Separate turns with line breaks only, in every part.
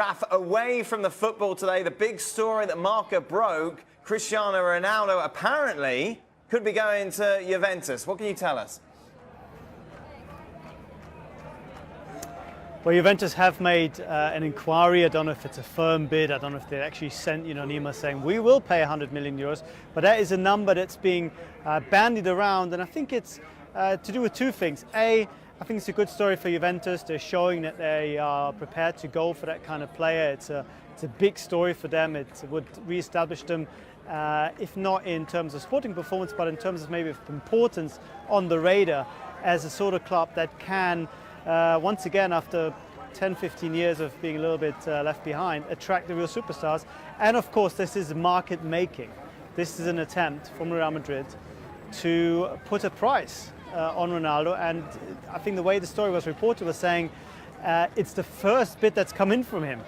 Raf, away from the football today, the big story that Marca broke, Cristiano Ronaldo apparently could be going to Juventus. What can you tell us?
Well, Juventus have made an inquiry. I don't know if it's a firm bid. I don't know if they actually sent an email saying we will pay 100 million euros. But that is a number that's being bandied around, and I think it's to do with two things. A, I think it's a good story for Juventus. They're showing that they are prepared to go for that kind of player. It's a big story for them. It would re-establish them, if not in terms of sporting performance, but in terms of maybe of importance on the radar as a sort of club that can, once again, after 10, 15 years of being a little bit left behind, attract the real superstars. And of course, this is market making. This is an attempt from Real Madrid to put a price on Ronaldo. And I think the way the story was reported was saying it's the first bid that's come in from him.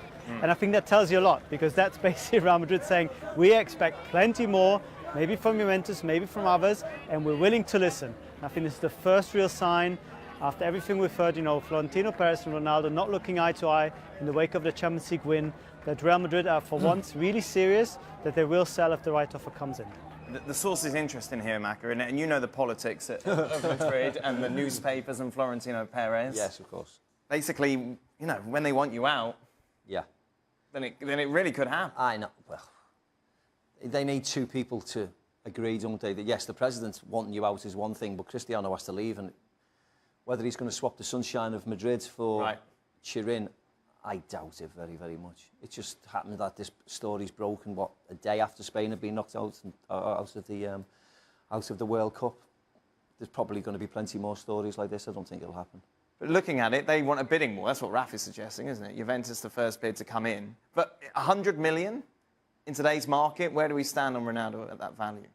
And I think that tells you a lot, because that's basically Real Madrid saying we expect plenty more, maybe from Juventus, maybe from others, and we're willing to listen. And I think this is the first real sign. After everything we've heard, Florentino Perez and Ronaldo not looking eye to eye in the wake of the Champions League win, that Real Madrid are for once really serious, that they will sell if the right offer comes in.
The source is interesting here, Maka, and you know the politics of Madrid and the newspapers and Florentino Perez.
Yes, of course.
Basically, when they want you out,
yeah,
then it really could happen.
I know. Well, they need two people to agree, don't they? That yes, the president wanting you out is one thing, but Cristiano has to leave, and whether he's going to swap the sunshine of Madrid for Turin, I doubt it very, very much. It just happened that this story's broken, a day after Spain had been knocked out of the World Cup. There's probably going to be plenty more stories like this. I don't think it'll happen.
But looking at it, they want a bidding war. That's what Raf is suggesting, isn't it? Juventus, the first bid to come in. But 100 million in today's market, where do we stand on Ronaldo at that value?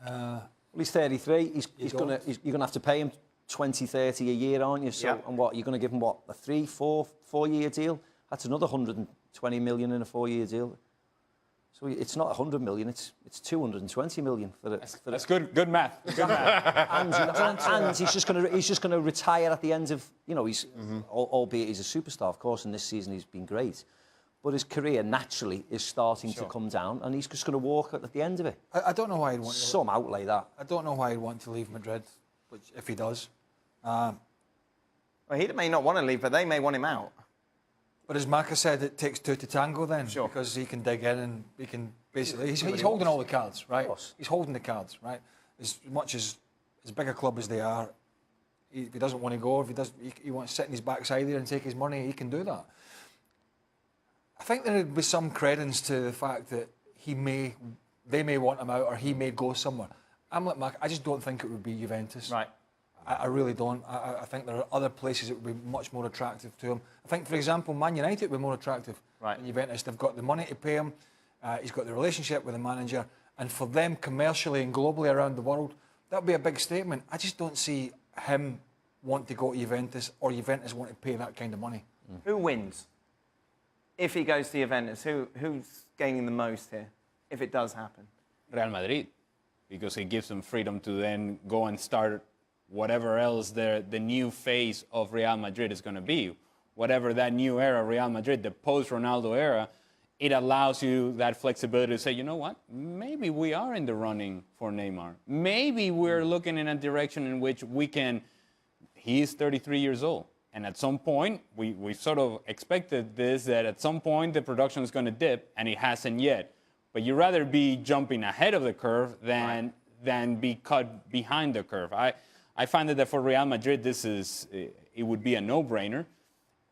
Well, he's 33. You're going to have to pay him 20, 30 a year, aren't you? So, and what, you're going to give him, a 3, 4 year deal? That's another 120 million in a 4-year deal. So it's not 100 million, it's 220 million for it.
That's good math. Good math.
and he's just going to retire at the end of, he's, albeit he's a superstar, of course, and this season he's been great. But his career naturally is starting to come down, and he's just going to walk at the end of it.
I don't know why he'd want
some outlay that.
I don't know why he'd want to leave Madrid, if he does.
Well, he may not want to leave, but they may want him out.
But as Maka said, it takes two to tango then.
Sure.
Because he can dig in and he can basically... He's holding all the cards, right? He's holding the cards, right? As much as big a club as they are, if he doesn't want to go, if he wants to sit in his backside there and take his money, he can do that. I think there would be some credence to the fact that they may want him out, or he may go somewhere. I'm like Maka, I just don't think it would be Juventus.
Right.
I really don't. I think there are other places that would be much more attractive to him. I think, for example, Man United would be more attractive than Juventus. They've got the money to pay him. He's got the relationship with the manager. And for them, commercially and globally around the world, that would be a big statement. I just don't see him want to go to Juventus, or Juventus want to pay that kind of money.
Who wins? If he goes to Juventus, who's gaining the most here, if it does happen?
Real Madrid, because it gives them freedom to then go and start whatever else the new phase of Real Madrid is going to be. Whatever that new era, Real Madrid, the post-Ronaldo era, it allows you that flexibility to say, you know what, maybe we are in the running for Neymar. Maybe we're looking in a direction in which we can... He is 33 years old. And at some point, we sort of expected this, that at some point the production is going to dip, and it hasn't yet. But you'd rather be jumping ahead of the curve than be cut behind the curve. I find that for Real Madrid, it would be a no-brainer.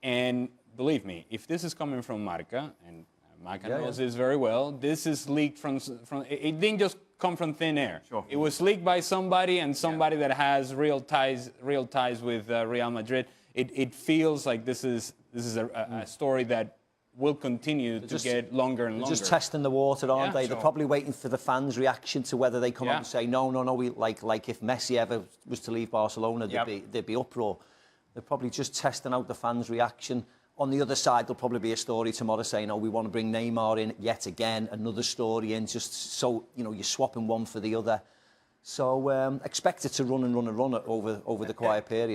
And believe me, if this is coming from Marca, and Marca knows this very well, this is leaked from it didn't just come from thin air. Sure. It was leaked by somebody, and somebody that has real ties with Real Madrid. It feels like this is a story that will continue to get longer and longer.
Just testing the water, aren't they? Sure. They're probably waiting for the fans' reaction to whether they come out and say, no, we like if Messi ever was to leave Barcelona, there'd be uproar. They're probably just testing out the fans' reaction. On the other side, there'll probably be a story tomorrow saying, we want to bring Neymar in yet again, another story in, just so, you're swapping one for the other. So expect it to run over the quiet period.